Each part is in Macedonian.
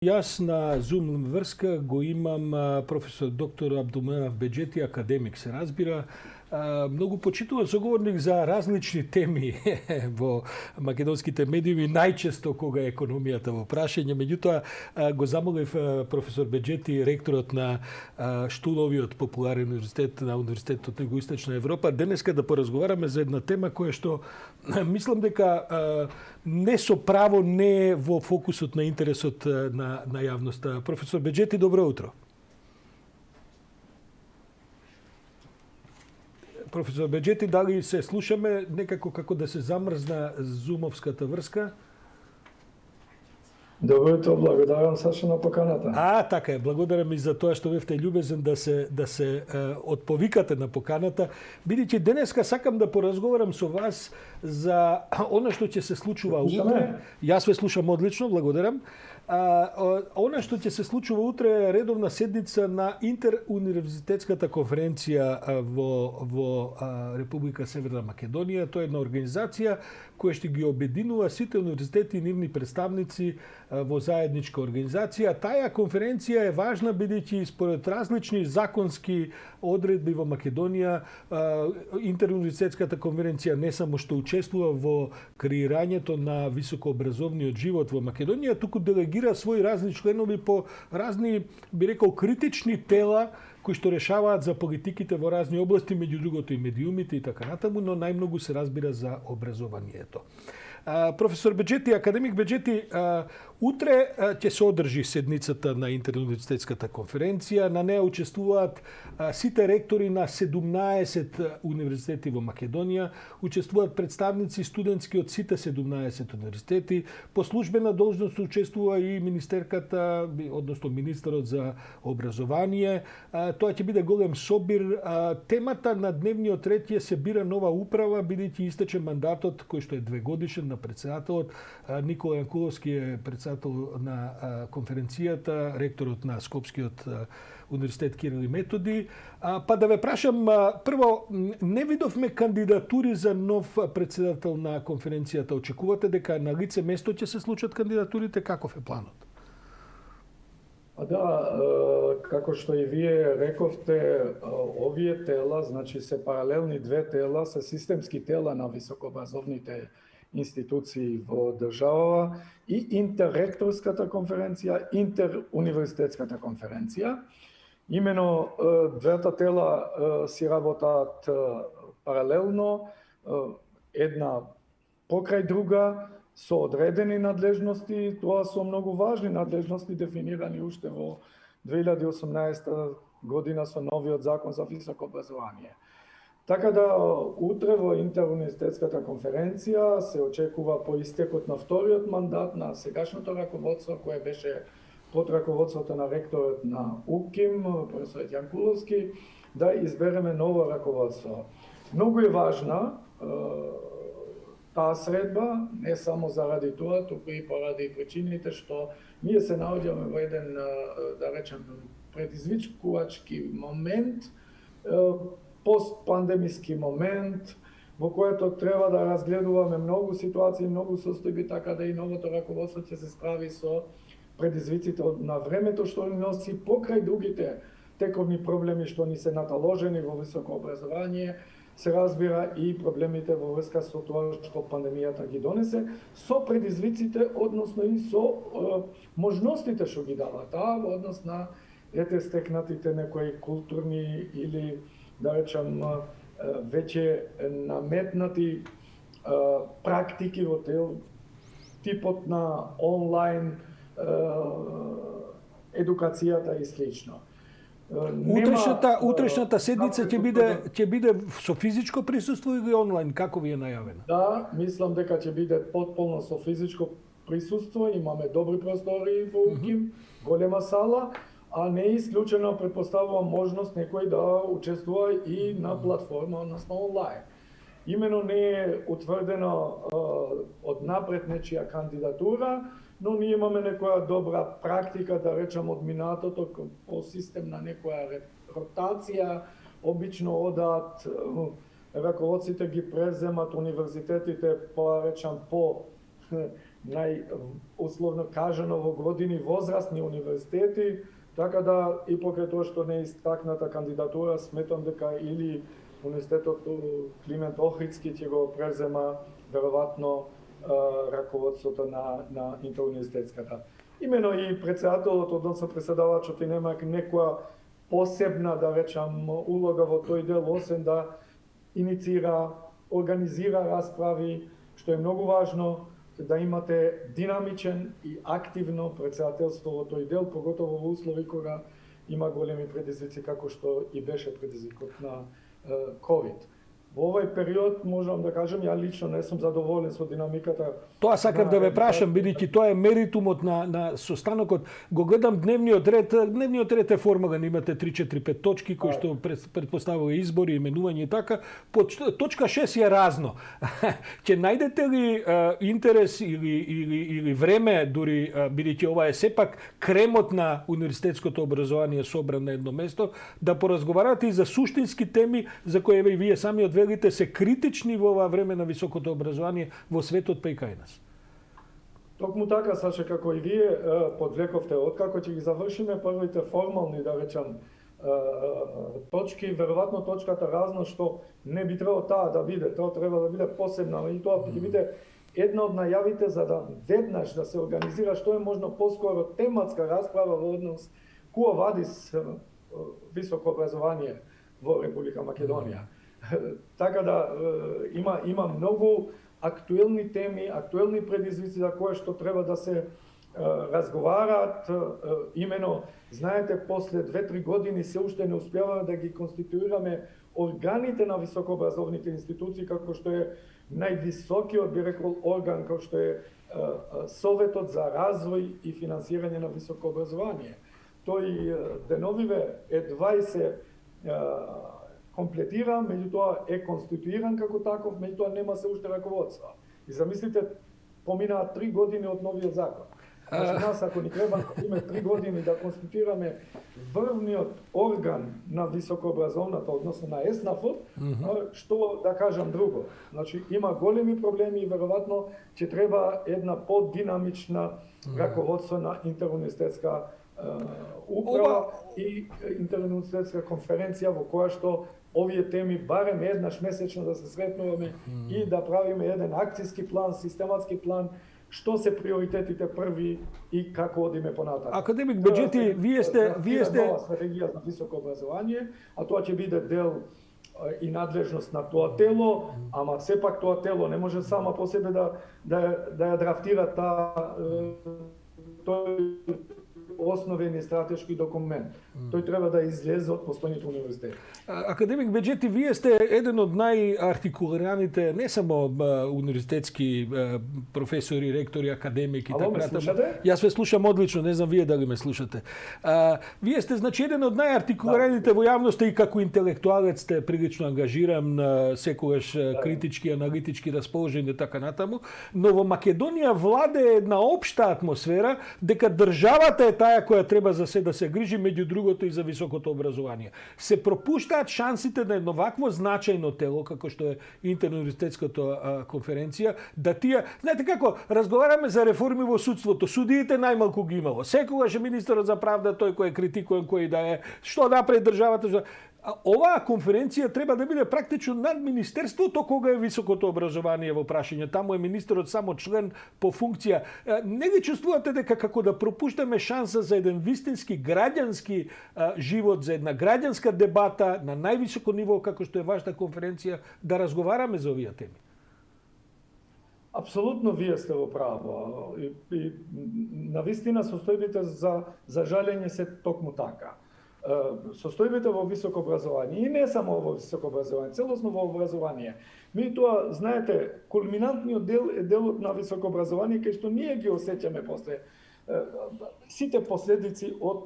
Јас на Zoom врска го имам професор доктор Абдулменав Беџети, академик се разбира, многу почитуван соговорник за различни теми во македонските медиуми, најчесто кога е економијата во прашање. Меѓутоа го замолив професор Беџети, ректорот на Штуловиот популарен универзитет на Универзитетот на Југоисточна Европа, денеска да поразговараме за една тема која што мислам дека не со право не е во фокусот на интересот на јавноста. Професор Беџети, добро утро. Професор Беџети, дали се слушаме некако како да се замрзна зумовската врска? Добро утро, благодарам Сашо на поканата. Така е, благодарам и за тоа што бевте љубезен да се отповикате на поканата. Бидејќи денеска сакам да поразговарам со вас за она што ќе се случува утре. Јас ве слушам одлично, благодарам. Она што ќе се случува утре е редовна седница на Интеруниверзитетската конференција во Република Северна Македонија. Тоа е една организација која ќе ги обединува сите универзитети и нивни представници во заедничка организација. Таа конференција е важна бидејќи според различни законски одредби во Македонија Интеруниверзитетската конференција не само што учествува во креирањето на високообразовниот живот во Македонија, туку делегира своји разни членови по разни, би рекол, критични тела кои што решаваат за политиките во разни области, меѓу другото и медиумите и така натаму, но најмногу се разбира за образованието. Професор Беџети, академик Беџети, утре ќе се одржи седницата на Интеруниверзитетската конференција. На неа учествуваат сите ректори на 17 универзитети во Македонија, учествуваат представници студентски од сите 17 универзитети. По службена должност учествува и министерката, односно министерот за образование. Тоа ќе биде голем собир. Темата на дневниот ред е се бира нова управа, бидејќи истече мандатот кој што е 2 годишен на председателот. Никола Јанкуловски е председател на конференцијата, ректорот на Скопскиот универзитет Кирил и Методи. Па да ве прашам, прво, не видовме кандидатури за нов председател на конференцијата. Очекувате дека на лице место ќе се случат кандидатурите? Каков е планот? Да, како што и вие рековте, овие тела, значи се паралелни две тела, се системски тела на високообразовните институции во државава и интерректорската конференција, интеруниверзитетската конференција. Имено двете тела си работаат паралелно, една покрај друга, со одредени надлежности, тоа со многу важни надлежности дефинирани уште во 2018 година со новиот закон за високо образование. Така да утре во Интеруниверзитетската конференција се очекува по истекот на вториот мандат на сегашното раководство кое беше под раководството на ректорот на УКИМ, професор Јанкуловски, да избереме ново раководство. Многу е важна таа средба, не само заради тоа, туку и поради причините што ние се наоѓаме во еден, да речем, предизвикувачки момент, постпандемиски момент, во којато треба да разгледуваме многу ситуации, многу состојби, така да и новото раководство ќе се справи со предизвиците на времето што ни носи покрај другите тековни проблеми што ни се наталожени во високо образование, се разбира и проблемите во врска со тоа што пандемијата ги донесе, со предизвиците, односно и со можностите што ги дава таа, во однос на стекнатите некои културни или, да речам, веќе наметнати практики во типот на онлайн едукацијата и слично. Утрешната седница ќе биде со физичко присуство или онлайн, како ви е најавено? Да, мислам дека ќе биде потполно со физичко присуство, имаме добри простори во УКИМ, голема сала, а не е исклучено, предпоставувам, можност некој да учествува и на платформа, односно онлайн. Имено не е утврдено од напред нечија кандидатура, но ние имаме некоја добра практика, да речем, од минатото по систем на некоја ротација, обично одаат, раководците ги преземат универзитетите, по речам, по условно кажано во години возрастни универзитети, така да и покрај тоа што не е истакната кандидатура, сметам дека или Универзитетот Климент Охридски ќе го презема веројатно раководството на интеруниверзитетската. Имено и председателот, односно преседавачот, и нема некоја посебна, да речам, улога во тој дел, освен да инициира, организира расправи, што е многу важно, да имате динамичен и активно председателство во тој дел, поготово во услови кога има големи предизвици, како што и беше предизвикот на COVID. Во овој период можам да кажам, ја лично не сум задоволен со динамиката. Тоа сакав да ве прашам, бидејќи тоа е меритумот на состанокот. Го гледам дневниот ред. Дневниот ред е формален, имате 3-4-5 точки кои што предпоставува избори, именување и така. Под точка 6 е разно. Ќе најдете ли интерес или време, дури бидејќи ова е сепак кремот на универзитетското образование собран на едно место, да поразговарате и за суштински теми за кои и вие самиот велите се критични во ова време на високото образование во светот, па и кај нас? Токму така, Саше, како и вие подвлековте, откако ќе ги завршиме првите формални, да речам, точки, веројатно точката разно, што не би требало таа да биде, тоа треба да биде посебна, и тоа ќе биде една од најавите за да веднаш да се организира што е можно поскоро тематска расправа во однос Куо Вадис високо образование во Република Македонија. Така да има многу актуелни теми, актуелни предизвици за кои што треба да се разговараат. Имено, знаете, после 2-3 години се уште не успеваме да ги конституираме органите на високообразовните институции, како што е највисокиот, би рекол, орган, како што е Советот за развој и финансирање на високо образование. Тој деновиве едва и се комплетира, меѓутоа е конституиран како таков, меѓутоа нема се уште раководство. И замислите, поминаат 3 години од новиот закон. Значи нас, ако ни треба, име 3 години да конституираме врвниот орган на високообразовната, односно на ЕСНАФот, што да кажам друго. Значи има големи проблеми и веројатно ќе треба една поддинамична раководство на интеруниверзитетска управа и интеруниверзитетска конференција во која што овие теми барем еднаш месечно да се сретнуваме и да правиме еден акцијски план, систематски план, што се приоритетите први и како одиме понатаму. Академик Беџети, вие сте нова стратегија за високо образование, а тоа ќе биде дел и надлежност на тоа тело, ама сепак тоа тело не може само по себе да ја драфтира тој основен и стратешки документ. Тој треба да излезе од постојните универзитети. Академик Беџети, вие сте еден од најартикулираните не само универзитетски професори, ректори, академики и така натаму. Јас ве слушам одлично, не знам вие дали ме слушате. Вие сте значи еден од најартикулираните во јавноста и како интелектуалец сте прилично ангажиран, секогаш критички, аналитички расположен и така натаму, но во Македонија владее една општа атмосфера дека државата е таа која треба за се да се грижи, меѓу другото и за високото образование. Се пропуштаат шансите на едно вакво значајно тело како што е интеруниверзитетската конференција, да тие, знаете како, разговараме за реформи во судството, судиите најмалку ги имало. Секогаш е министерот за правда тој кој е критикуван, кој да е, што направи државата. Оваа конференција треба да биде практично над министерството кога е високото образование во прашање. Таму е министерот само член по функција. Не ги чувствувате дека како да пропуштаме шанса за еден вистински граѓански живот, за една граѓанска дебата на највисоко ниво како што е вашата конференција, да разговараме за овие теми? Апсолутно вие сте во право. И навистина состојбите за жалење се токму така. Состојбите во високо образование и не само во високо образование, целосно во образование. Меѓутоа, знаете, кулминантниот дел е делот на високо образование кај што ние ги осеќаме после сите последици од,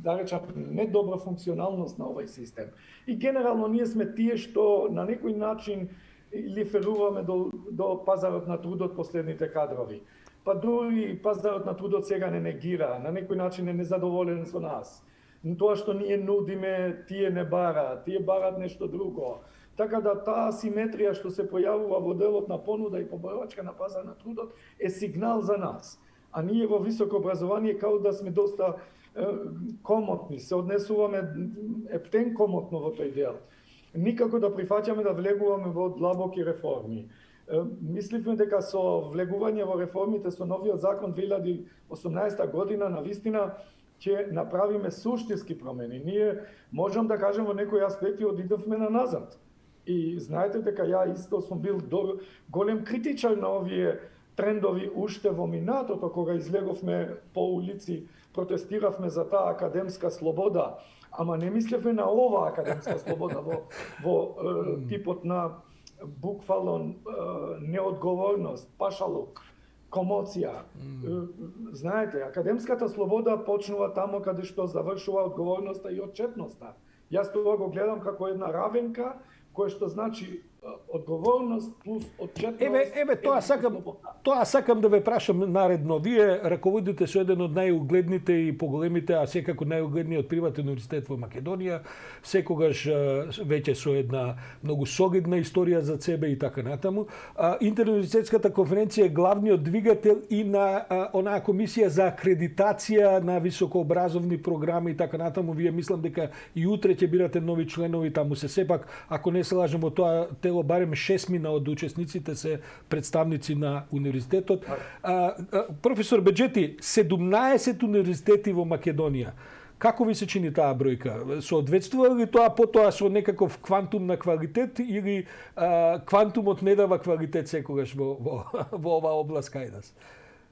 да речам, недобра функционалност на овој систем. И генерално ние сме тие што на некој начин лиферуваме до пазарот на трудот последните кадрови. Па дури пазарот на трудот сега не негира, на некој начин е незадоволен со нас. Тоа што ние нудиме, тие не бараат, тие бараат нешто друго. Така да таа асиметрија што се појавува во делот на понуда и побарувачка на пазар на трудот е сигнал за нас. А ние во високо образование као да сме доста комотни, се однесуваме ептен комотно во тој дел. Никако да прифаќаме да влегуваме во длабоки реформи. Мисливме дека со влегување во реформите со новиот закон 2018 година навистина ќе направиме суштински промени. Ние можам да кажем во некои аспекти одидовме на назад. И знаете дека ја исто сум бил голем критичар на овие трендови уште во минатото, кога излеговме по улици, протестиравме за таа академска слобода, ама не мислевме на оваа академска слобода во типот на буквално неодговорност, пашалук, комоција. Знаете, академската слобода почнува тамо каде што завршува одговорноста и отчетноста. Јас тоа го гледам како една равенка, кој што значи одговорност плюс отчетност. Еве тоа сакам да ве прашам наредно. Вие раководите со еден од најугледните и поголемите, а секако најугледниот приватен универзитет во Македонија, секогаш веќе со една многу солидна историја за себе и така натаму. Интеруниверзитетската конференција е главниот двигател и на онаа комисија за акредитација на високообразовни програми и така натаму. Вие мислам дека и утре ќе бирате нови членови таму. Се сепак, ако не се лажем, во тоа тело барем 6 од учесниците се представници на универзитетот. Професор Беџети, 17 универзитети во Македонија. Како ви се чини таа бројка? Соодветствува ли тоа потоа со некаков квантум на квалитет или квантумот не дава квалитет секогаш во оваа област кај нас?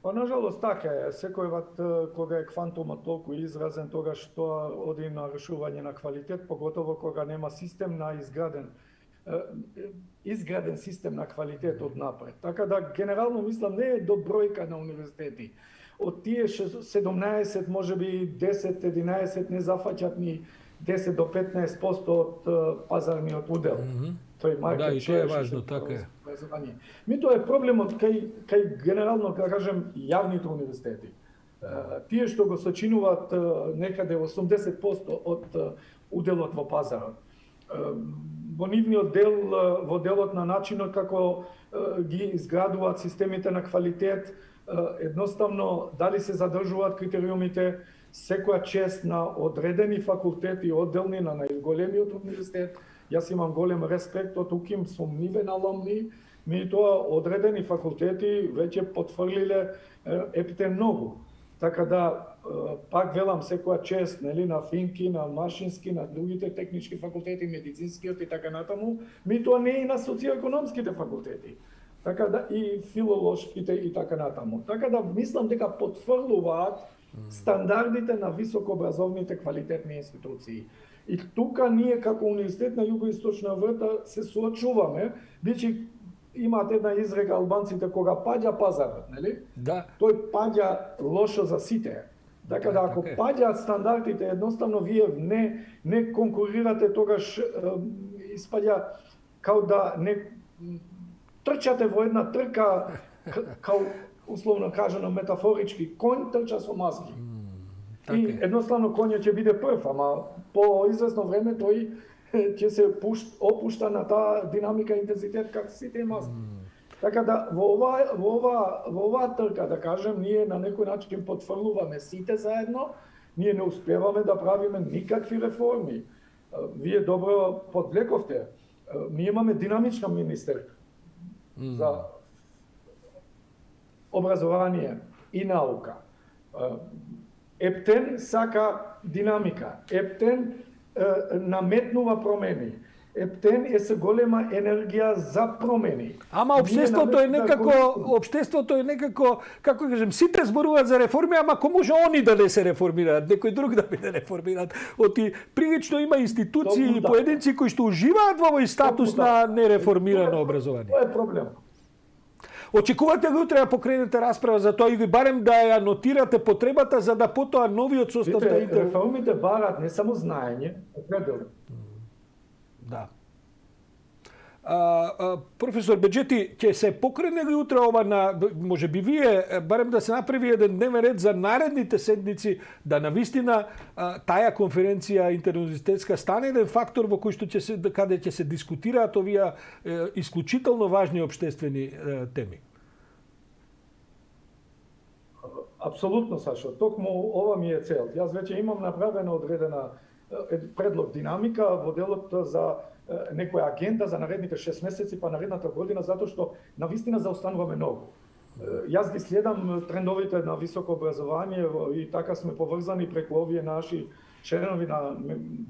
Па, нажалост, така е. Секој пат кога е квантумот толку изразен, тогаш тоа оди на решување на квалитет, поготово кога нема систем на изграден систем на квалитет од напред. Така да, генерално мислам, не е до бројка на универзитети. Од тие 17, може би 10-11 не зафаќат ни 10 до 15% од пазарниот удел. Тој маркет, да, и тоа е важно, така е. Тоа е проблемот кај генерално, да кажем, јавните универзитети. Тие што го сочинуваат некаде 80% од уделот во пазарот. Во нивниот дел, во делот на начинот како ги изградуваат системите на квалитет, едноставно дали се задржуваат критериумите, секоја чест на одредени факултети, одделни на најголемиот универзитет. Јас имам голем респект од УКИМ, сум нивен алумни, меѓутоа одредени факултети веќе потврлиле епите многу. Така да, пак велам секоја чест, нели, на финки, на машински, на другите технички факултети, медицинскиот и така натаму, меѓутоа не и на социоекономските факултети. Така да и филолошките и така натаму. Така да мислам дека потврлуваат стандардите на високообразовните квалитетни институции. И тука ние како универзитет на Југоисточна Европа се соочуваме, бидејќи имаат една изрека албанците, кога паѓа пазарот, нели? Да. Тој паѓа лошо за сите. Така да, ако паѓаат стандардите, едноставно вие не конкурирате, тогаш испаѓа као да не трчате во една трка, као условно кажано метафорички, конј трча со мазги. И едноставно конјот ќе биде прв, ама по известно време тој ќе се опушта на таа динамика и интензитет како сите мазги. Така да во оваа трка, да кажем, ние на некој начин потврлуваме сите заедно, ние не успеваме да правиме никакви реформи. Вие добро подвлековте. Ние имаме динамична министерка за образование и наука. Ептен сака динамика. Ептен наметнува промени. Ептен е со голема енергија за промени. Ама општеството е некако, како кажем, сите зборуваат за реформи, ама ако може они да не се реформираат, некој друг да биде реформираат. Оти прилично има институции и поединци кои што уживаат во овој статус на нереформирано образование. Тоа е проблем. Очекувате ли утре да покренете расправа за тоа или барем да ја нотирате потребата за да потоа новиот состав да иде? Реформите барат не само знаење, определено. Да. Професор Беџети, ќе се покрене ли утре ова на, може би вие, барем да се направи еден дневен ред за наредните седмици, да навистина тая конференција интеруниверзитетска стане еден фактор во кој што каде ќе се дискутираат овие исклучително важни обштествени теми? Апсолутно, Сашо. Токму ова ми е цел. Јас веќе имам направена одредена предлог динамика во делот за некоја агенда за наредните 6 месеци па наредната година, затоа што навистина заостануваме многу. Јас ги следам трендовите на високо образование и така сме поврзани преку овие наши членови на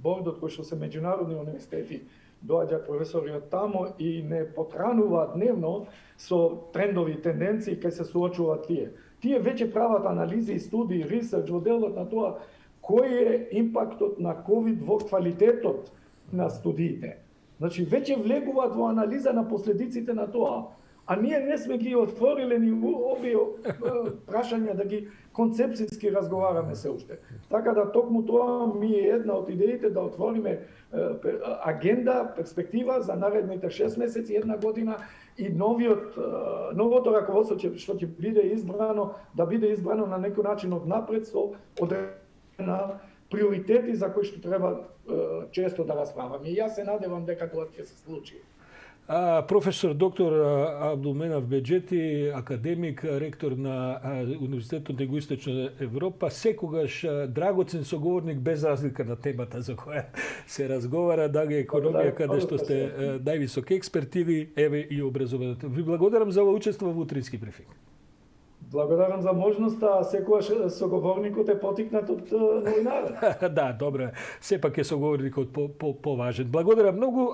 бордот кои што се меѓународни универзитети, доаѓаат професори од тамо и не потрануваат дневно со трендови и тенденции кај се соочуваат тие. Тие веќе прават анализи и студии, ресерч во делот на тоа кој е импактот на ковид во квалитетот на студиите. Значи, веќе влегуваат во анализа на последиците на тоа, а ние не сме ги отвориле ни овие прашања да ги концепцијски разговараме се уште. Така да токму тоа ми е една од идеите да отвориме агенда, перспектива за наредните 6 месеци, една година и новото раководство што ќе биде избрано, да биде избрано на некој начин од напред со одредена приоритети за кои што треба често да расправаме. И јас се надевам дека тоа ќе се случи. Професор доктор Абдулменав Беџети, академик, ректор на Универзитетот на Југоисточна Европа, секогаш драгоцен соговорник без разлика на темата за која се разговара, дали економија каде што сте највисок експерт или еве и образованието. Ви благодарам за ова учество во утрински брифинг. Благодарам за можноста, секогаш соговорникот е потикнат од новинарот. Да, добро е. Сепак е соговорникот поважен. Благодарам многу.